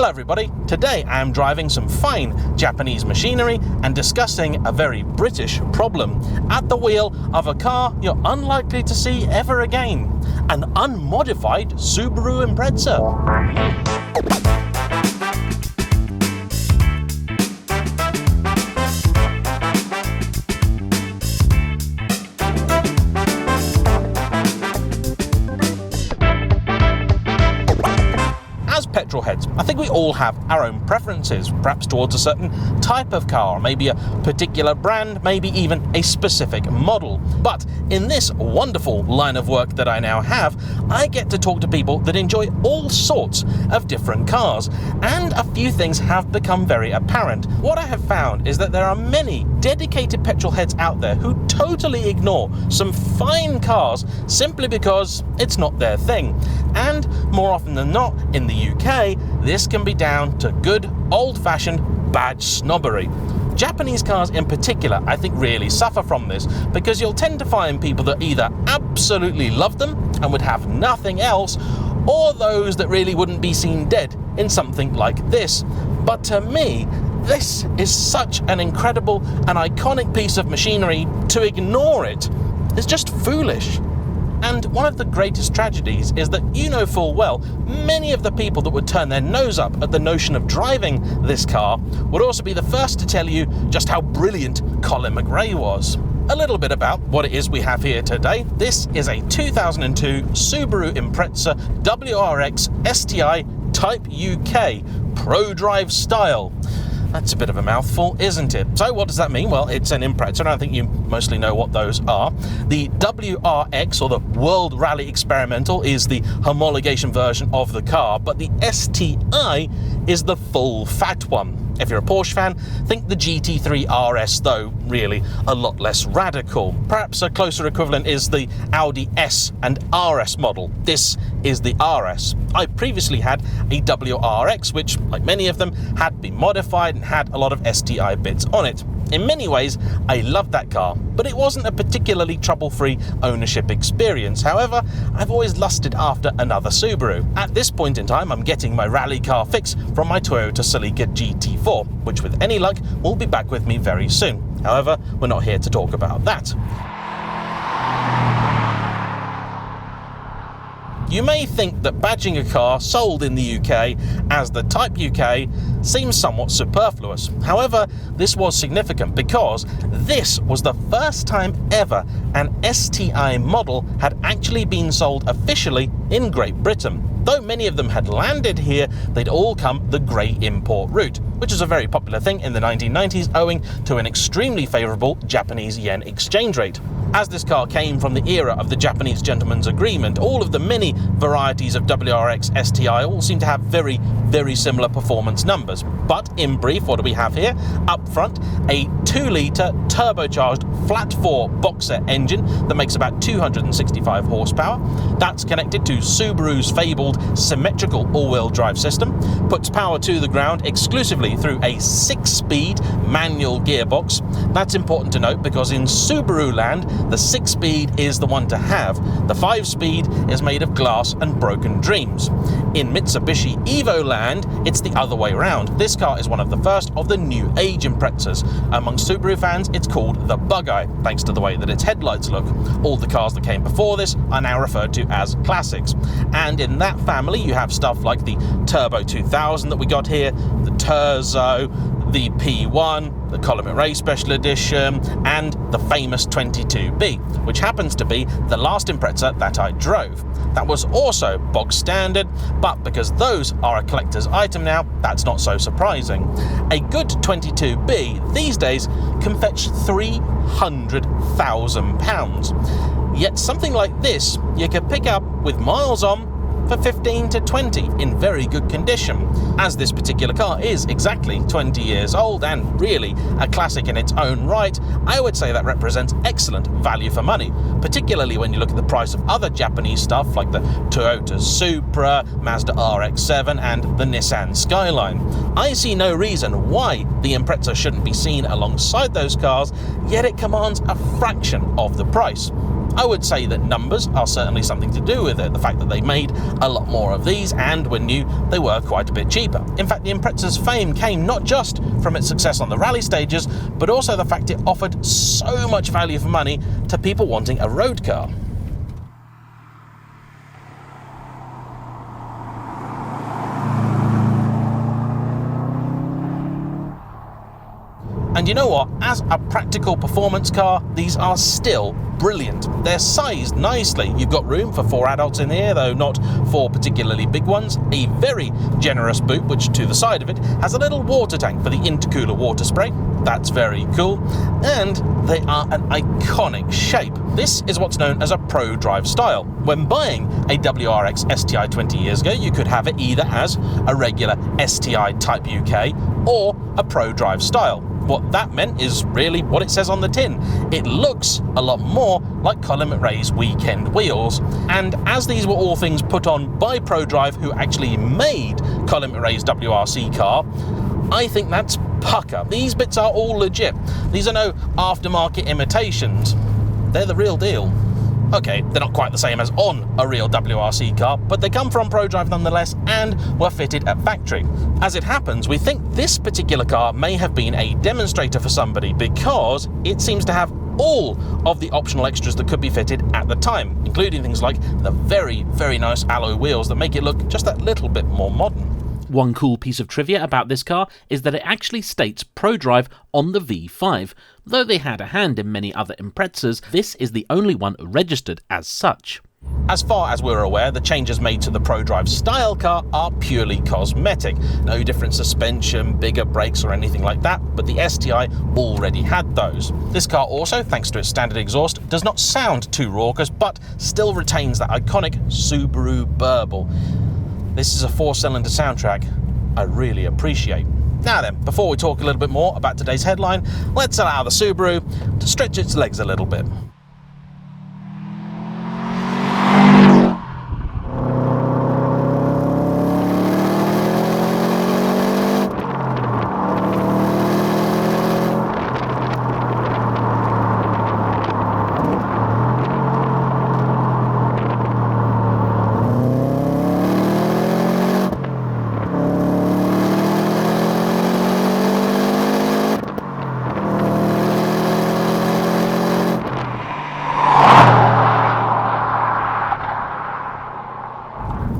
Hello everybody, today I am driving some fine Japanese machinery and discussing a very British problem at the wheel of a car you're unlikely to see ever again, an unmodified Subaru Impreza. Petrol heads, I think we all have our own preferences, perhaps towards a certain type of car, maybe a particular brand, maybe even a specific model. But in this wonderful line of work that I now have, I get to talk to people that enjoy all sorts of different cars, and a few things have become very apparent. What I have found is that there are many dedicated petrol heads out there who totally ignore some fine cars simply because it's not their thing. And more often than not, in the UK, this can be down to good old-fashioned badge snobbery. Japanese cars in particular, I think, really suffer from this because you'll tend to find people that either absolutely love them and would have nothing else, or those that really wouldn't be seen dead in something like this. But to me, this is such an incredible and iconic piece of machinery. To ignore it is just foolish. And one of the greatest tragedies is that you know full well many of the people that would turn their nose up at the notion of driving this car would also be the first to tell you just how brilliant Colin McRae was. A little bit about what it is we have here today. This is a 2002 Subaru Impreza WRX STI Type UK Prodrive style. That's a bit of a mouthful, isn't it? So what does that mean? Well, it's an Impreza, and I think you mostly know what those are. The WRX, or the World Rally Experimental, is the homologation version of the car, but the STI is the full fat one. If you're a Porsche fan, think the GT3 RS, though really a lot less radical. Perhaps a closer equivalent is the Audi S and RS model. This is the RS. I previously had a WRX, which, like many of them, had been modified and had a lot of STI bits on it. In many ways, I loved that car, but it wasn't a particularly trouble-free ownership experience. However, I've always lusted after another Subaru. At this point in time, I'm getting my rally car fix from my Toyota Celica GT4, which with any luck will be back with me very soon. However, we're not here to talk about that. You may think that badging a car sold in the UK as the Type UK seems somewhat superfluous. However, this was significant because this was the first time ever an STI model had actually been sold officially in Great Britain. Though many of them had landed here, they'd all come the grey import route, which is a very popular thing in the 1990s owing to an extremely favourable Japanese yen exchange rate. As this car came from the era of the Japanese Gentleman's Agreement, all of the many varieties of WRX STI all seem to have very, very similar performance numbers. But in brief, what do we have here? Up front, a 2-litre turbocharged flat-4 boxer engine that makes about 265 horsepower. That's connected to Subaru's fabled symmetrical all-wheel drive system, puts power to the ground exclusively through a 6-speed manual gearbox. That's important to note because in Subaru land, the 6-speed is the one to have. The 5-speed is made of glass and broken dreams. In Mitsubishi Evo land, it's the other way around. This car is one of the first of the new age Imprezas. Among Subaru fans, it's called the Bug-Eye, thanks to the way that its headlights look. All the cars that came before this are now referred to as classics. And in that family, you have stuff like the Turbo 2000 that we got here, the Terzo, the P1, the Colin McRae Special Edition, and the famous 22B, which happens to be the last Impreza that I drove. That was also bog standard, but because those are a collector's item now, that's not so surprising. A good 22B these days can fetch £300,000. Yet something like this you could pick up with miles on for 15 to 20 in very good condition. As this particular car is exactly 20 years old and really a classic in its own right, I would say that represents excellent value for money, particularly when you look at the price of other Japanese stuff like the Toyota Supra, Mazda RX-7 and the Nissan Skyline. I see no reason why the Impreza shouldn't be seen alongside those cars, yet it commands a fraction of the price. I would say that numbers are certainly something to do with it. The fact that they made a lot more of these, and when new, they were quite a bit cheaper. In fact, the Impreza's fame came not just from its success on the rally stages, but also the fact it offered so much value for money to people wanting a road car. And you know what? As a practical performance car, these are still brilliant. They're sized nicely. You've got room for 4 adults in here, though not 4 particularly big ones. A very generous boot, which to the side of it has a little water tank for the intercooler water spray. That's very cool. And they are an iconic shape. This is what's known as a Prodrive style. When buying a WRX STI 20 years ago, you could have it either as a regular STI Type UK or a Prodrive style. What that meant is really what it says on the tin. It looks a lot more like Colin McRae's weekend wheels. And as these were all things put on by Prodrive, who actually made Colin McRae's WRC car, I think that's pucker. These bits are all legit. These are no aftermarket imitations. They're the real deal. Okay, they're not quite the same as on a real WRC car, but they come from Prodrive nonetheless and were fitted at factory. As it happens, we think this particular car may have been a demonstrator for somebody because it seems to have all of the optional extras that could be fitted at the time, including things like the very, very nice alloy wheels that make it look just that little bit more modern. One cool piece of trivia about this car is that it actually states Prodrive on the V5. Though they had a hand in many other Imprezas, this is the only one registered as such. As far as we're aware, the changes made to the Prodrive style car are purely cosmetic. No different suspension, bigger brakes or anything like that, but the STI already had those. This car also, thanks to its standard exhaust, does not sound too raucous, but still retains that iconic Subaru burble. This is a 4-cylinder soundtrack I really appreciate. Now then, before we talk a little bit more about today's headline, let's allow the Subaru to stretch its legs a little bit.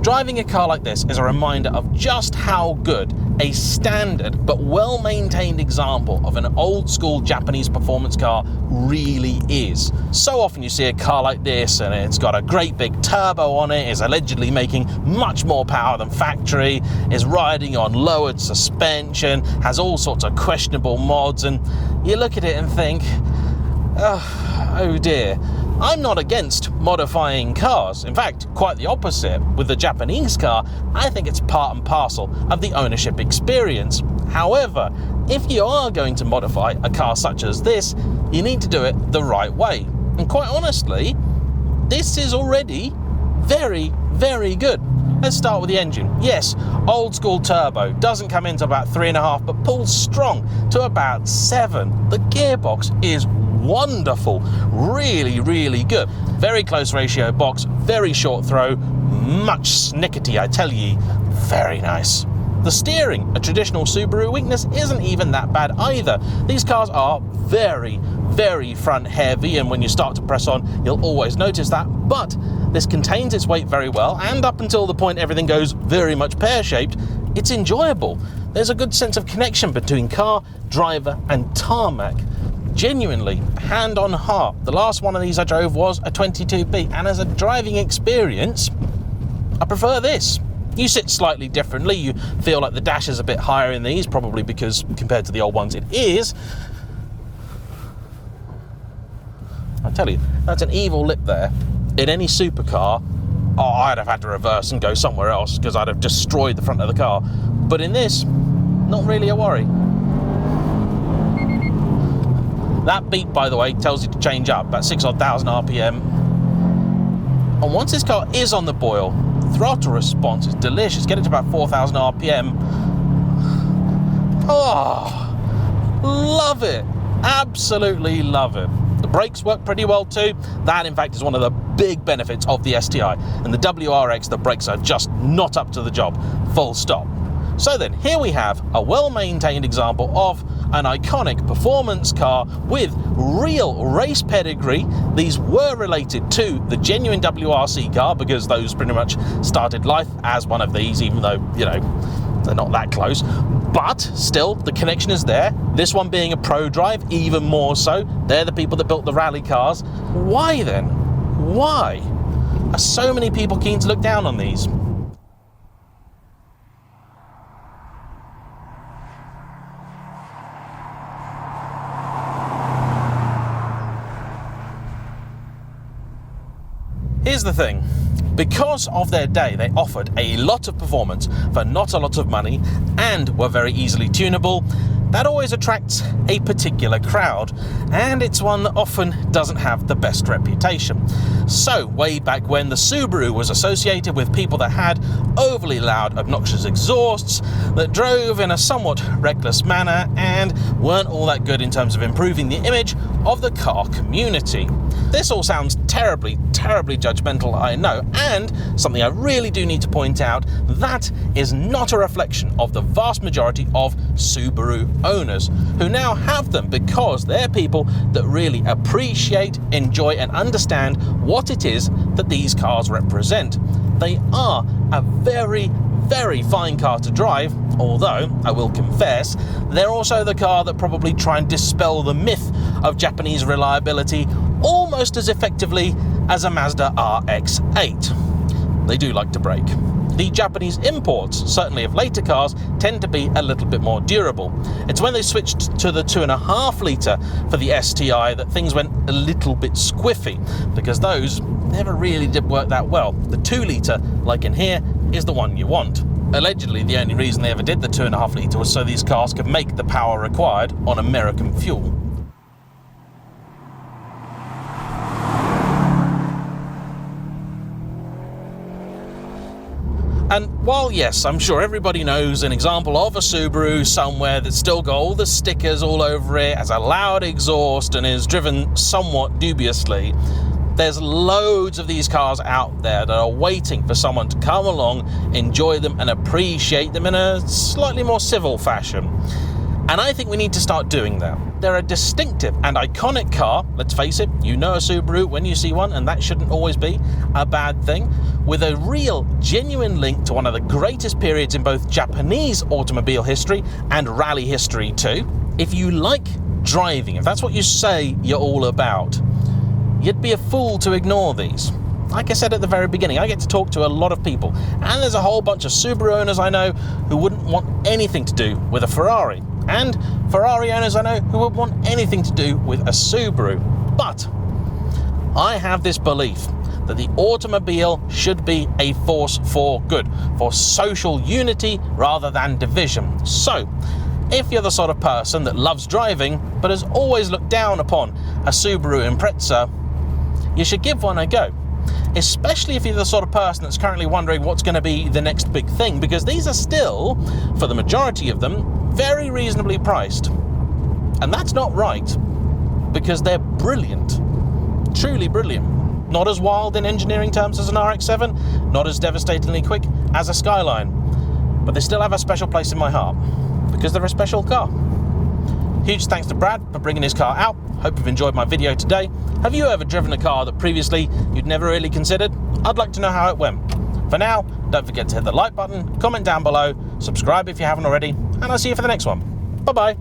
Driving a car like this is a reminder of just how good a standard but well-maintained example of an old-school Japanese performance car really is. So often you see a car like this and it's got a great big turbo on it, is allegedly making much more power than factory, is riding on lowered suspension, has all sorts of questionable mods, and you look at it and think, oh dear. I'm not against modifying cars. In fact, quite the opposite. With the Japanese car, I think it's part and parcel of the ownership experience. However, if you are going to modify a car such as this, you need to do it the right way. And quite honestly, this is already very, very good. Let's start with the engine. Yes, old school turbo, doesn't come into about 3.5, but pulls strong to about 7. The gearbox is wonderful, really, really good. Very close ratio box, very short throw, much snickety, I tell ye, very nice. The steering, a traditional Subaru weakness, isn't even that bad either. These cars are very, very front heavy, and when you start to press on, you'll always notice that, but this contains its weight very well, and up until the point everything goes very much pear-shaped, it's enjoyable. There's a good sense of connection between car, driver, and tarmac. Genuinely, hand on heart, the last one of these I drove was a 22B, and as a driving experience, I prefer this. You sit slightly differently, you feel like the dash is a bit higher in these, probably because compared to the old ones it is. I tell you, that's an evil lip there. In any supercar, I'd have had to reverse and go somewhere else because I'd have destroyed the front of the car. But in this, not really a worry. That beep, by the way, tells you to change up, about 6,000 RPM. And once this car is on the boil, the throttle response is delicious. Get it to about 4,000 RPM. Oh, love it. Absolutely love it. The brakes work pretty well too. That, in fact, is one of the big benefits of the STI. And the WRX, the brakes are just not up to the job. Full stop. So then, here we have a well-maintained example of an iconic performance car with real race pedigree. These were related to the genuine WRC car because those pretty much started life as one of these, even though, you know, they're not that close. But still, the connection is there. This one being a Prodrive, even more so. They're the people that built the rally cars. Why then? Why are so many people keen to look down on these? Here's the thing, because of their day, they offered a lot of performance for not a lot of money and were very easily tunable. That always attracts a particular crowd, and it's one that often doesn't have the best reputation. So, way back when, the Subaru was associated with people that had overly loud, obnoxious exhausts, that drove in a somewhat reckless manner, and weren't all that good in terms of improving the image of the car community. This all sounds terribly, terribly judgmental, I know, and something I really do need to point out, that is not a reflection of the vast majority of Subaru owners who now have them because they're people that really appreciate, enjoy, and understand what it is that these cars represent. They are a very, very fine car to drive, although I will confess they're also the car that probably try and dispel the myth of Japanese reliability almost as effectively as a Mazda RX-8. They do like to brake. The Japanese imports, certainly of later cars, tend to be a little bit more durable. It's when they switched to the 2.5 litre for the STI that things went a little bit squiffy, because those never really did work that well. The 2 litre, like in here, is the one you want. Allegedly, the only reason they ever did the 2.5 litre was so these cars could make the power required on American fuel. And while, yes, I'm sure everybody knows an example of a Subaru somewhere that's still got all the stickers all over it, has a loud exhaust, and is driven somewhat dubiously, there's loads of these cars out there that are waiting for someone to come along, enjoy them, and appreciate them in a slightly more civil fashion. And I think we need to start doing that. They're a distinctive and iconic car, let's face it, you know a Subaru when you see one, and that shouldn't always be a bad thing, with a real, genuine link to one of the greatest periods in both Japanese automobile history and rally history too. If you like driving, if that's what you say you're all about, you'd be a fool to ignore these. Like I said at the very beginning, I get to talk to a lot of people, and there's a whole bunch of Subaru owners I know who wouldn't want anything to do with a Ferrari. And Ferrari owners I know who would want anything to do with a Subaru. But I have this belief that the automobile should be a force for good, for social unity rather than division. So, if you're the sort of person that loves driving but has always looked down upon a Subaru Impreza, you should give one a go. Especially if you're the sort of person that's currently wondering what's going to be the next big thing, because these are still, for the majority of them, very reasonably priced. And that's not right, because they're brilliant, truly brilliant. Not as wild in engineering terms as an RX-7, not as devastatingly quick as a Skyline, but they still have a special place in my heart, because they're a special car. Huge thanks to Brad for bringing his car out. Hope you've enjoyed my video today. Have you ever driven a car that previously you'd never really considered? I'd like to know how it went. For now, don't forget to hit the like button, comment down below, subscribe if you haven't already, and I'll see you for the next one. Bye-bye.